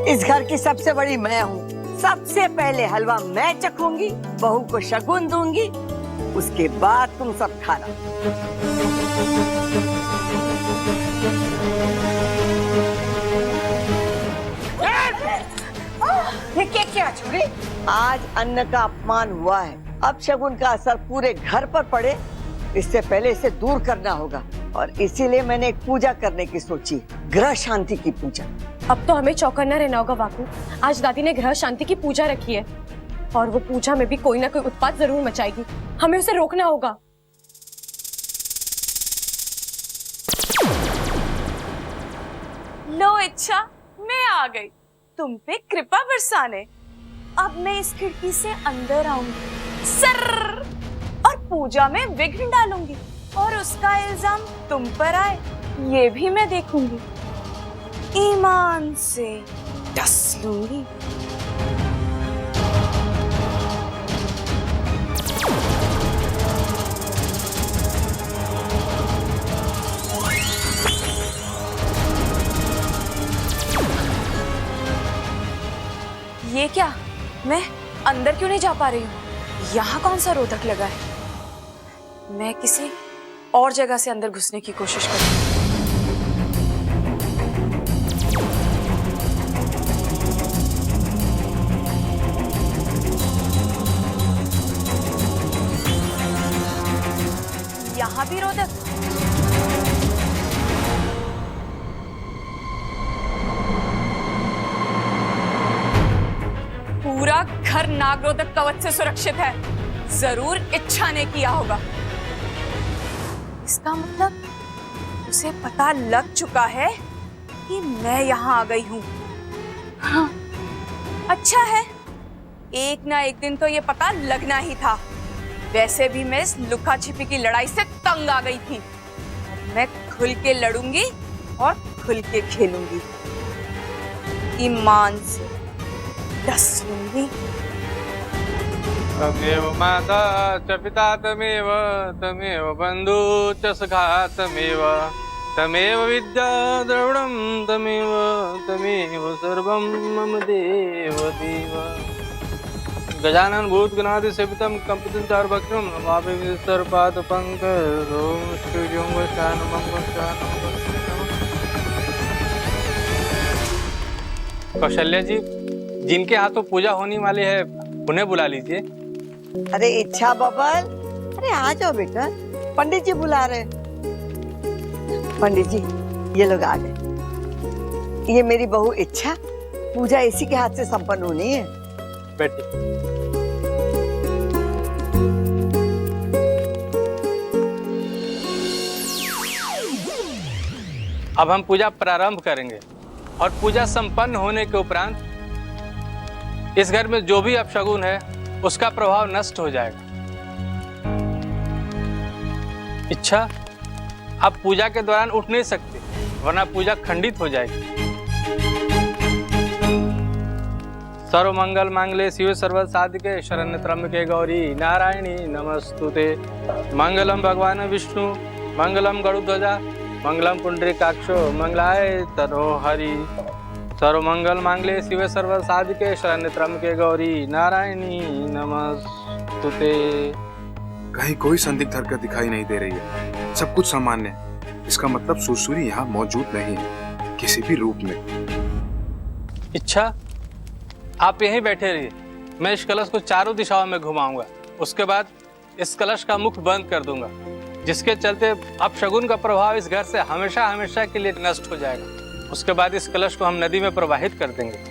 इस घर की सबसे बड़ी मैं हूँ। सबसे पहले हलवा मैं चखूंगी, बहू को शगुन दूंगी, उसके बाद तुम सब खाना। ये क्या छोड़ी? आज अन्न का अपमान हुआ है, अब शगुन का असर पूरे घर पर पड़े, इससे पहले इसे दूर करना होगा। और इसीलिए मैंने एक पूजा करने की सोची, ग्रह शांति की पूजा। अब तो हमें चौकन्ना रहना होगा वाकू। आज दादी ने ग्रह शांति की पूजा रखी है और वो पूजा में भी कोई ना कोई उत्पात जरूर मचाएगी। हमें उसे रोकना होगा। लो इच्छा, मैं आ गई तुम पे कृपा बरसाने। अब मैं इस खिड़की से अंदर आऊंगी सर और पूजा में विघ्न डालूंगी और उसका इल्जाम तुम पर आए ये भी मैं देखूंगी। ईमान से डस लूंगी। ये क्या, मैं अंदर क्यों नहीं जा पा रही हूँ? यहाँ कौन सा रोधक लगा है? मैं किसी और जगह से अंदर घुसने की कोशिश करूँ। यहाँ भी रोधक। पूरा घर नागरोधक कवच से सुरक्षित है। जरूर इच्छा ने किया होगा। इसका मतलब उसे पता लग चुका है कि मैं यहाँ आ गई हूँ। हाँ, अच्छा है, एक ना एक दिन तो ये पता लगना ही था। वैसे भी मैं इस लुका छिपी की लड़ाई से तंग आ गई थी। मैं खुल के लड़ूंगी और खुल के खेलूंगी। ईमान से डस लूंगी। तमेव माता च पिता तमेव तमेव बंधु च सखा तमेव तमेव विद्या द्रविणं तमेव तमेव सर्वं मम देव देव। गजानन भूत गणादि सेवितं कंपितं चारुभक्षं नमामि सर्वपाद पंकजं श्रीजं वैष्णवं कौशल्या जी, जिनके हाथों पूजा होने वाली है उन्हें बुला लीजिए। अरे इच्छा बबल, अरे आ जाओ बेटा, पंडित जी बुला रहे। पंडित जी ये लोग आ गए। ये मेरी बहू इच्छा, पूजा इसी के हाथ से संपन्न होनी है। बैठिए। अब हम पूजा प्रारंभ करेंगे और पूजा संपन्न होने के उपरांत इस घर में जो भी अपशगुन है उसका प्रभाव नष्ट हो जाएगा। इच्छा, आप पूजा के दौरान उठ नहीं सकते, वरना पूजा खंडित हो जाएगी। सर्व मंगल मांगल्ये शिवे सर्व साधिके शरण्य त्र्यंबके गौरी नारायणी नमस्तुते। मंगलम भगवान विष्णु मंगलम गरुड़ध्वजा मंगलम पुंडरीकाक्षो मंगलाय तनोहरि। सर्व मंगल मांगल्ये शिवे सर्व साधिके शरण्य त्र्यंबके गौरी नारायणी नमस्तुते। कहीं कोई संदिग्ध हरकत दिखाई नहीं दे रही है, सब कुछ सामान्य है। इसका मतलब सुरसुरी यहाँ मौजूद नहीं है किसी भी रूप में। इच्छा, आप यहीं बैठे रहिए, मैं इस कलश को चारों दिशाओं में घुमाऊंगा। उसके बाद इस कलश का मुख बंद कर दूंगा, जिसके चलते अपशगुन का प्रभाव इस घर से हमेशा हमेशा के लिए नष्ट हो जाएगा। उसके बाद इस कलश को हम नदी में प्रवाहित कर देंगे।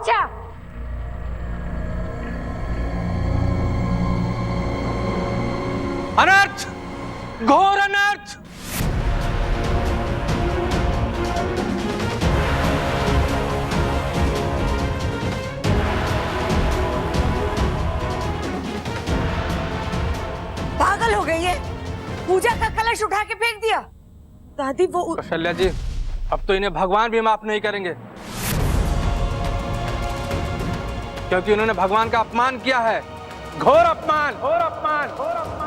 इच्छा। अनर्थ, घोर अनर्थ। पागल हो गई है, पूजा का कलश उठा के फेंक दिया। दादी वो कौशल्या जी, अब तो इन्हें भगवान भी माफ नहीं करेंगे, क्योंकि उन्होंने भगवान का अपमान किया है। घोर अपमान, घोर अपमान, घोर अपमान।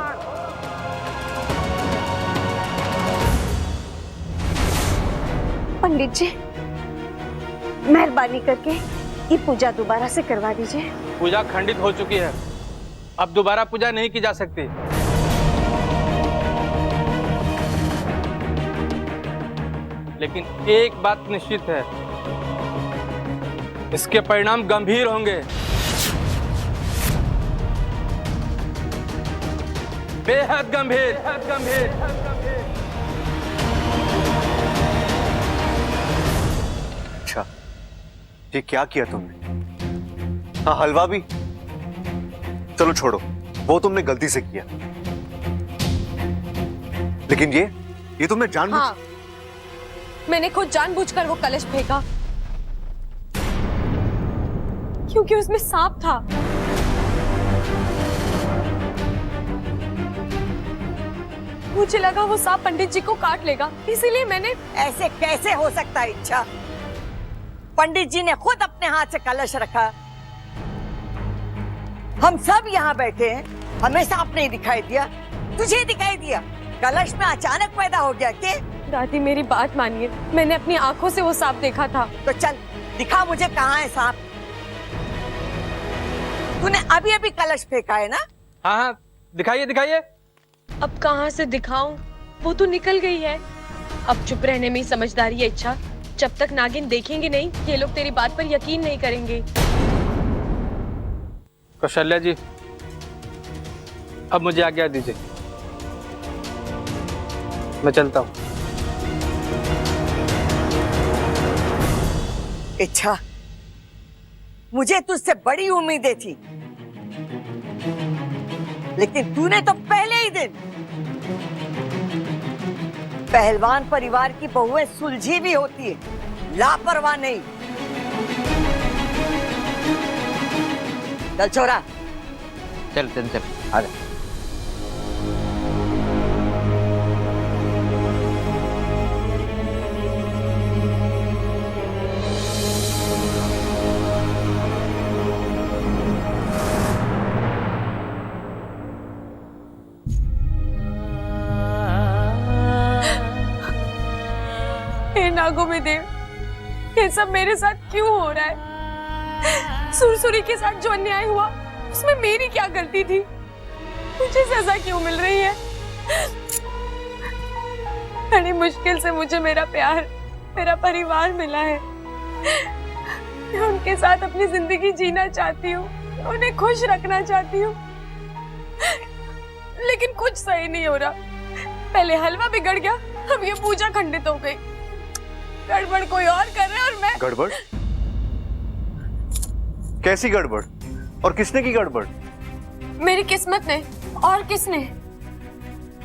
पंडित जी, मेहरबानी करके ये पूजा दोबारा से करवा दीजिए। पूजा खंडित हो चुकी है, अब दोबारा पूजा नहीं की जा सकती। लेकिन एक बात निश्चित है, इसके परिणाम गंभीर होंगे, बेहद गंभीर, बेहद गंभीर। अच्छा, ये क्या किया तुमने? हाँ, हलवा भी? चलो छोड़ो, वो तुमने गलती से किया, लेकिन ये तुमने जानबूझ। हाँ, मैंने खुद जानबूझकर वो कलश फेंका, क्योंकि उसमें सांप था। मुझे लगा वो सांप पंडित जी को काट लेगा, इसीलिए मैंने। ऐसे कैसे हो सकता है इच्छा? पंडित जी ने खुद अपने हाथ से कलश रखा, हम सब यहाँ बैठे हैं, हमें सांप नहीं दिखाई दिया, तुझे दिखाई दिया। कलश में अचानक पैदा हो गया क्या? दादी मेरी बात मानिए, मैंने अपनी आंखों से वो सांप देखा था। तो चल दिखा मुझे, कहाँ है सांप? तूने अभी अभी कलश फेंका है ना? हाँ हाँ, दिखाइए दिखाइए। अब कहाँ से दिखाऊं? वो तो निकल गई है। अब चुप रहने में ही समझदारी है इच्छा। जब तक नागिन देखेंगे नहीं, ये लोग तेरी बात पर यकीन नहीं करेंगे। कौशल्या जी, अब मुझे आज्ञा दीजिए, मैं चलता हूँ। इच्छा, मुझे तुझसे बड़ी उम्मीदें थी, लेकिन तूने तो पहले ही दिन पहलवान परिवार की बहुएं सुलझी भी होती है, लापरवाह नहीं। चल छोरा, चल चल चल, आ जा। हे नागों में देव, ये सब मेरे साथ क्यों हो रहा है? सुरसुरी के साथ जो अन्याय हुआ, उसमें मेरी क्या गलती थी? मुझे सजा क्यों मिल रही है? बड़ी मुश्किल से मुझे मेरा प्यार, मेरा परिवार मिला है। मैं उनके साथ अपनी जिंदगी जीना चाहती हूँ, उन्हें खुश रखना चाहती हूँ, लेकिन कुछ सही नहीं हो रहा। पहले हलवा बिगड़ गया, अब ये पूजा खंडित हो गई। गड़बड़ कोई और कर रहा है और मैं। गड़बड़? कैसी गड़बड़? और किसने की गड़बड़? मेरी किस्मत ने। और किसने?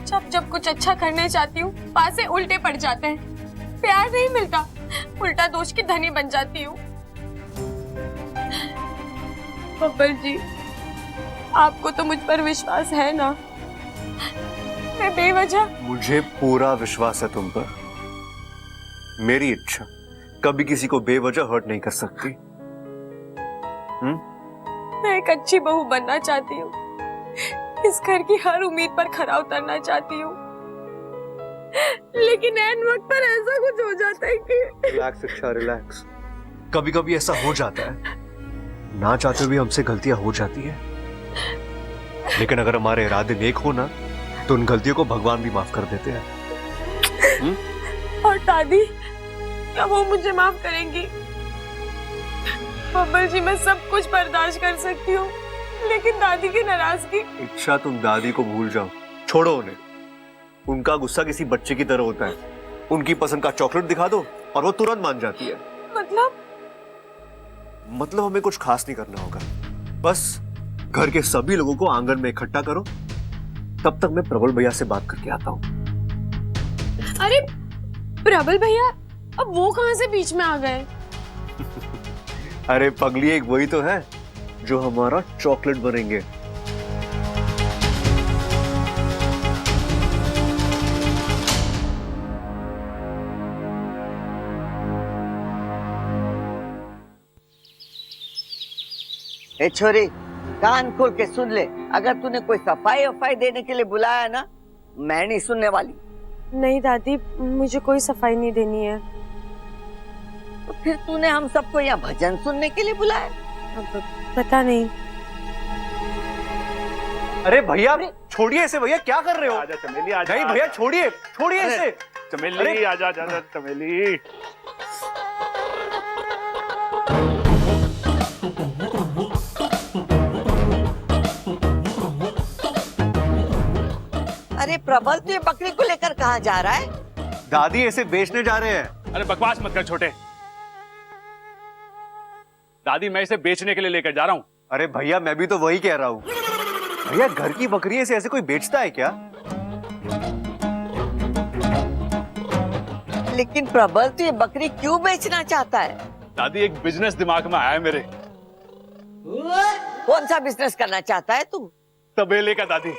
जब जब कुछ अच्छा करने चाहती हूँ, पासे उल्टे पड़ जाते हैं। प्यार नहीं मिलता, उल्टा दोष की धनी बन जाती हूँ। बब्बर जी, आपको तो मुझ पर विश्वास है ना? मैं बेवजह। मुझे पूरा विश्वास है तुम पर। मेरी इच्छा कभी किसी को बेवजह हर्ट नहीं कर सकती। मैं एक अच्छी बहू बनना चाहती हूँ, इस घर की हर उम्मीद पर खरा उतरना चाहती हूँ, लेकिन ऐन वक्त पर ऐसा कुछ हो जाता है कि। रिलैक्स इच्छा, रिलैक्स। कभी कभी ऐसा हो जाता है, ना चाहते हुए हमसे गलतियां हो जाती है, लेकिन अगर हमारे इरादे नेक हो ना, तो उन गलतियों को भगवान भी माफ कर देते हैं। और दादी, क्या वो मुझे माफ करेंगी? बब्बर जी, मैं सब कुछ बर्दाश्त कर सकती हूँ, लेकिन दादी की नाराजगी। इच्छा, तुम दादी को भूल जाओ, छोड़ो उन्हें। उनका गुस्सा किसी बच्चे की तरह होता है। उनकी पसंद का चॉकलेट दिखा दो और वो तुरंत मान जाती है। मतलब हमें कुछ खास नहीं करना होगा, बस घर के सभी लोगों को आंगन में इकट्ठा करो। तब तक मैं प्रबल भैया से बात करके आता हूँ। अरे प्रबल भैया, अब वो कहाँ से बीच में आ गए? अरे पगली, एक वही तो है जो हमारा चॉकलेट बनेंगे। ए छोरी, कान खोल के सुन ले। अगर तूने कोई सफाई वफाई देने के लिए बुलाया ना, मैं नहीं सुनने वाली। नहीं दादी, मुझे कोई सफाई नहीं देनी है। तो फिर तूने हम सबको यहाँ भजन सुनने के लिए बुलाया? अब पता नहीं। अरे भैया छोड़िए इसे, भैया क्या कर रहे हो? आजा चमेली, आजा। नहीं भैया छोड़िए, छोड़िए इसे। चमेली आजा, आजा चमेली। अरे प्रबल, तू ये बकरी को लेकर कहाँ जा रहा है? दादी इसे बेचने जा रहे हैं। अरे बकवास मत कर छोटे। दादी, मैं इसे बेचने के लिए लेकर जा रहा हूँ। अरे भैया मैं भी तो वही कह रहा हूँ। भैया घर की बकरी से ऐसे कोई बेचता है क्या? लेकिन प्रबल, तू ये बकरी क्यों बेचना चाहता है? दादी, एक बिजनेस दिमाग में आया है मेरे। कौन सा बिजनेस करना चाहता है तू? तबेले का दादी।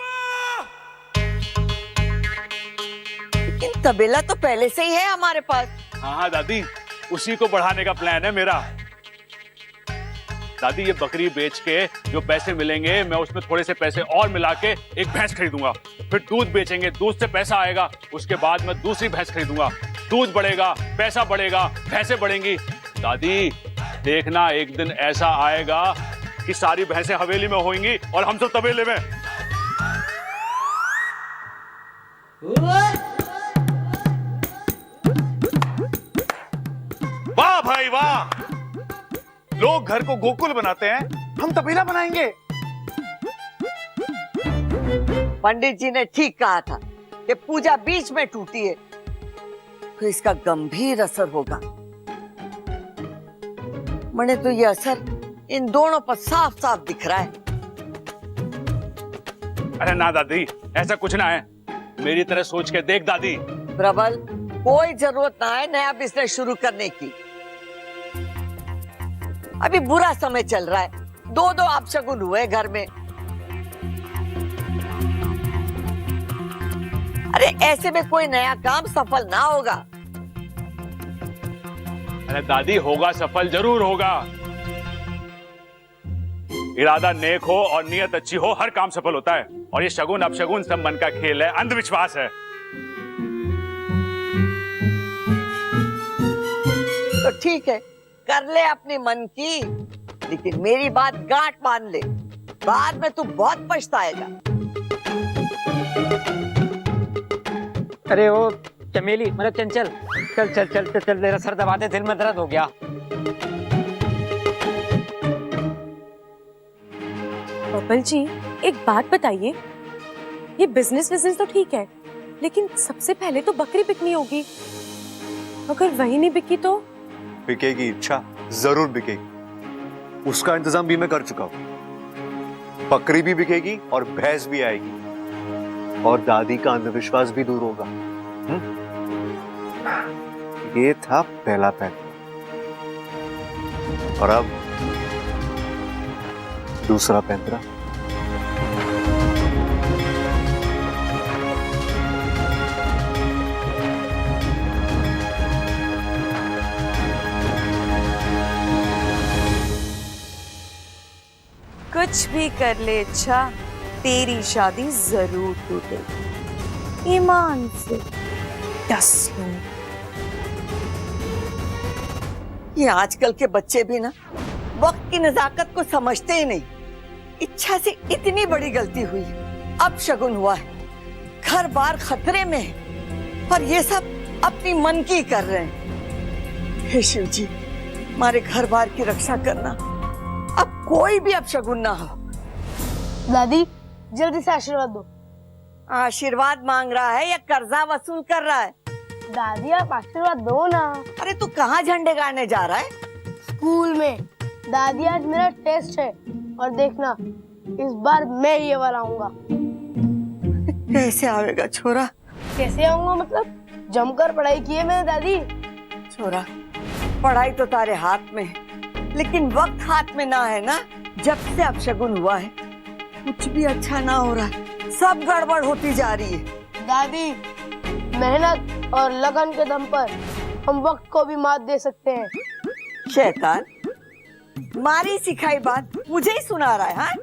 लेकिन तबेला तो पहले से ही है हमारे पास। हाँ हाँ दादी, उसी को बढ़ाने का प्लान है मेरा। दादी, ये बकरी बेच के जो पैसे मिलेंगे, मैं उसमें थोड़े से पैसे और मिला के एक भैंस खरीदूंगा। फिर दूध बेचेंगे, दूध से पैसा आएगा। उसके बाद मैं दूसरी भैंस खरीदूंगा। दूध बढ़ेगा, पैसा बढ़ेगा, भैंसें बढ़ेंगी। दादी देखना, एक दिन ऐसा आएगा कि सारी भैंसें हवेली में होंगी और हम सब तबेले में। वाह भाई वाह, लोग घर को गोकुल बनाते हैं, हम तबेला बनाएंगे। पंडित जी ने ठीक कहा था कि पूजा बीच में टूटी है तो इसका गंभीर असर होगा। मैंने तो ये असर इन दोनों पर साफ साफ दिख रहा है। अरे ना दादी, ऐसा कुछ ना है। मेरी तरह सोच के देख दादी। प्रबल, कोई जरूरत ना है नया बिजनेस शुरू करने की। अभी बुरा समय चल रहा है, दो दो अपशगुन हुए घर में। अरे ऐसे में कोई नया काम सफल ना होगा। अरे दादी, होगा सफल, जरूर होगा। इरादा नेक हो और नियत अच्छी हो, हर काम सफल होता है। और ये शगुन अपशगुन सब मन का खेल है, अंधविश्वास है। तो ठीक है, कर ले अपने मन की, लेकिन मेरी बात गांठ बांध ले। बाद में तू बहुत पछताएगा। अरे वो चमेली, मतलब चंचल, चल चल चल चल चल, मेरा सर दबा दे, दिल में दर्द हो गया। प्रबल जी, एक बात बताइए, ये बिजनेस तो ठीक है, लेकिन सबसे पहले तो बकरी बिकनी होगी। अगर वही नहीं बिकी तो? बिकेगी, इच्छा जरूर बिकेगी। उसका इंतजाम भी मैं कर चुका हूँ। बकरी भी बिकेगी और भैंस भी आएगी और दादी का अंधविश्वास भी दूर होगा। ये था पहला पैंतरा और अब दूसरा पैंतरा। कुछ भी कर ले इच्छा, तेरी शादी जरूर टूटेगी। ईमान से 10 लोग। ये आजकल के बच्चे भी ना वक्त की नजाकत को समझते ही नहीं। इच्छा से इतनी बड़ी गलती हुई, अब शगुन हुआ है, घर बार खतरे में है, पर ये सब अपनी मन की कर रहे हैं। हे शिव जी, हमारे घर बार की रक्षा करना, अब कोई भी अपशगुन ना हो। दादी जल्दी से आशीर्वाद दो। आशीर्वाद मांग रहा है या कर्जा वसूल कर रहा है? दादी आप आशीर्वाद दो ना। अरे तू कहाँ झंडे गाड़ने जा रहा है? स्कूल में दादी आज मेरा टेस्ट है और देखना इस बार मैं ये वाला आऊंगा। कैसे आवेगा छोरा? कैसे आऊंगा मतलब? जमकर पढ़ाई की है मैंने दादी। छोरा, पढ़ाई तो तारे हाथ में है, लेकिन वक्त हाथ में ना है ना। जब से अपशगुन हुआ है कुछ भी अच्छा ना हो रहा है, सब गड़बड़ होती जा रही है। दादी, मेहनत और लगन के दम पर हम वक्त को भी मात दे सकते हैं। शैतान, मारी सिखाई बात मुझे ही सुना रहा है। हाँ?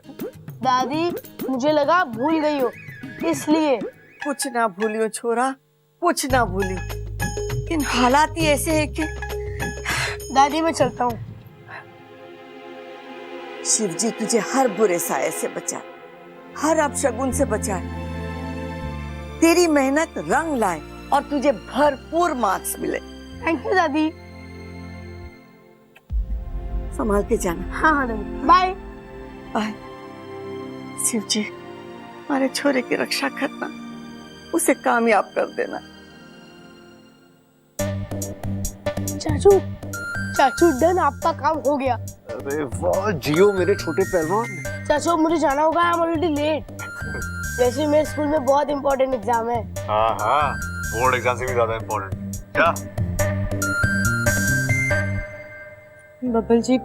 दादी, मुझे लगा भूल गई हो, इसलिए। कुछ ना भूलियो छोरा, कुछ ना भूलियो, लेकिन हालात ही ऐसे है कि। दादी मैं चलता हूँ। शिव जी तुझे हर बुरे साये से बचाए, हर अपशगुन से बचाए, तेरी मेहनत रंग लाए और तुझे भरपूर मार्क्स मिले। थैंक यू दादी। संभाल के जाना। हाँ हाँ दादी, बाय बाय। शिव जी हमारे छोरे की रक्षा करना, उसे कामयाब कर देना। चाचू, चाचू डन, आपका काम हो गया। अरे वाह जियो मेरे छोटे पहलवान। चाचू मुझे जाना होगा, आई एम ऑलरेडी लेट। वैसे मेरे स्कूल में बहुत इंपॉर्टेंट एग्जाम है। हाँ हाँ, बोर्ड एग्जाम से भी ज्यादा इम्पोर्टेंट। क्या? बबल जी,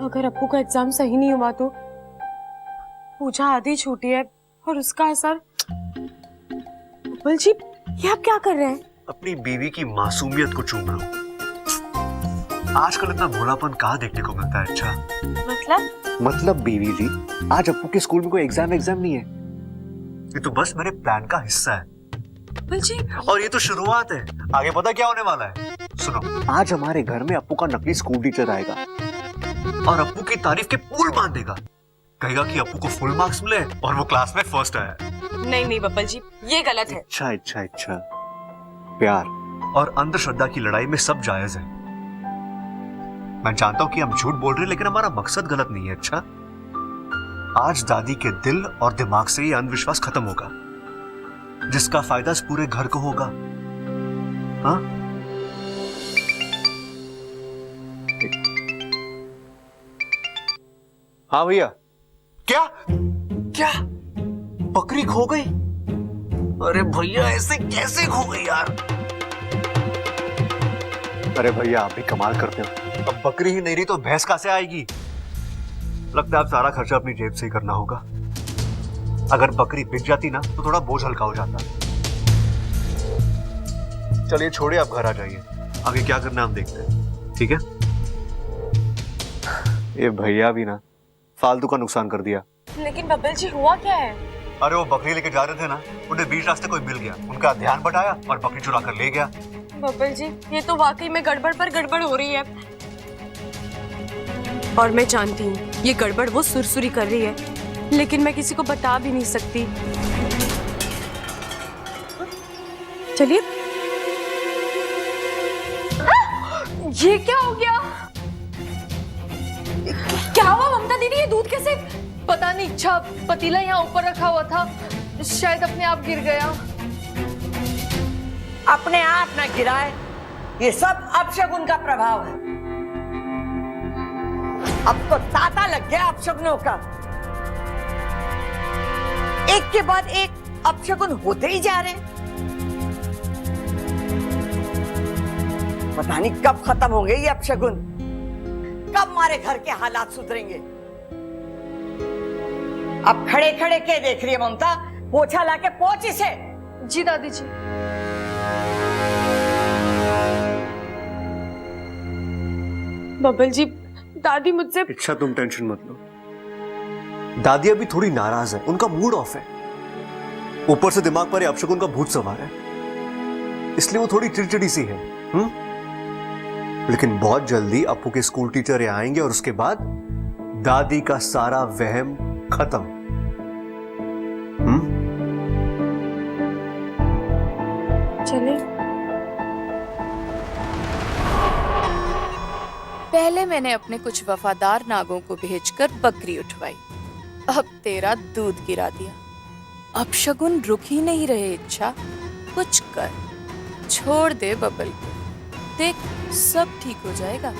अगर अप्पू का एग्जाम सही नहीं हुआ तो पूजा आधी छूटी है और उसका असर। बबल जी, ये आप क्या कर रहे हैं? अपनी बीवी की मासूमियत को चूम रहा हूँ। आजकल इतना भोलापन कहाँ देखने को मिलता है। अच्छा मतलब बीवी जी, आज अप्पू के स्कूल में कोई एग्जाम नहीं है। ये तो बस मेरे प्लान का हिस्सा है। बबल जी, और ये तो शुरुआत है, आगे पता क्या होने वाला है। सुनो, आज हमारे घर में अप्पू का नकली स्कूल टीचर आएगा और अप्पू की तारीफ के पुल बांध देगा। कहेगा कि अप्पू को फुल मार्क्स मिले और वो क्लास में फर्स्ट आया। नहीं बबल जी, ये गलत है। अच्छा प्यार और अंधश्रद्धा की लड़ाई में सब जायज है। मैं जानता हूं कि हम झूठ बोल रहे हैं, लेकिन हमारा मकसद गलत नहीं है। अच्छा, आज दादी के दिल और दिमाग से ये अंधविश्वास खत्म होगा, जिसका फायदा इस पूरे घर को होगा। हाँ? हाँ भैया। क्या बकरी खो गई? अरे भैया ऐसे कैसे खो गई यार? अरे भैया आप भी कमाल करते हो। अब बकरी ही नहीं रही तो भैंस कहां से आएगी? लगता है अब सारा खर्चा अपनी जेब से ही करना होगा। अगर बकरी बिक जाती ना तो थोड़ा बोझ हल्का हो जाता। चलिए छोड़िए, आप घर आ जाइए, आगे क्या करना हम देखते हैं। ठीक है? ये भैया भी ना फालतू का नुकसान कर दिया। लेकिन बबल जी, हुआ क्या है? अरे वो बकरी लेके जा रहे थे ना, उन्हें बीच रास्ते कोई मिल गया, उनका ध्यान बटाया और बकरी चुरा कर ले गया। बबल जी, ये तो वाकई में गड़बड़ पर गड़बड़ हो रही है। और मैं जानती हूँ ये गड़बड़ वो सुरसुरी कर रही है, लेकिन मैं किसी को बता भी नहीं सकती। चलिए। ये क्या हो गया? क्या हुआ ममता दीदी? ये दूध कैसे? पता नहीं, इच्छा पतीला यहाँ ऊपर रखा हुआ था, शायद अपने आप गिर गया। अपने आप न गिराए, ये सब अपशगुन का प्रभाव है। अब तो तांता लग गया अपशगुनों का, एक के बाद एक अपशगुन होते ही जा रहे हैं। पता नहीं कब खत्म होंगे ये अपशगुन, कब हमारे घर के हालात सुधरेंगे। अब खड़े खड़े के देख रही है ममता? पोछा लाके पोंछ इसे। जी दादी जी। बबल जी, दादी मुझसे। इच्छा तुम टेंशन मत लो, दादी अभी थोड़ी नाराज है, उनका मूड ऑफ है। ऊपर से दिमाग पर अपशगुन का भूत सवार है, इसलिए वो थोड़ी चिड़चिड़ी सी है। लेकिन बहुत जल्दी अप्पू के स्कूल टीचर यहाँ आएंगे और उसके बाद दादी का सारा वहम खत्म। चले। पहले मैंने अपने कुछ वफादार नागों को भेजकर बकरी उठवाई, अब तेरा दूध गिरा दिया। अब शगुन रुक ही नहीं रहे। इच्छा कुछ कर, छोड़ दे बबल को, देख सब ठीक हो जाएगा।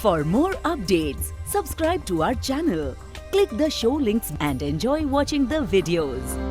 For more updates, subscribe to our channel, click the show links and enjoy watching the videos.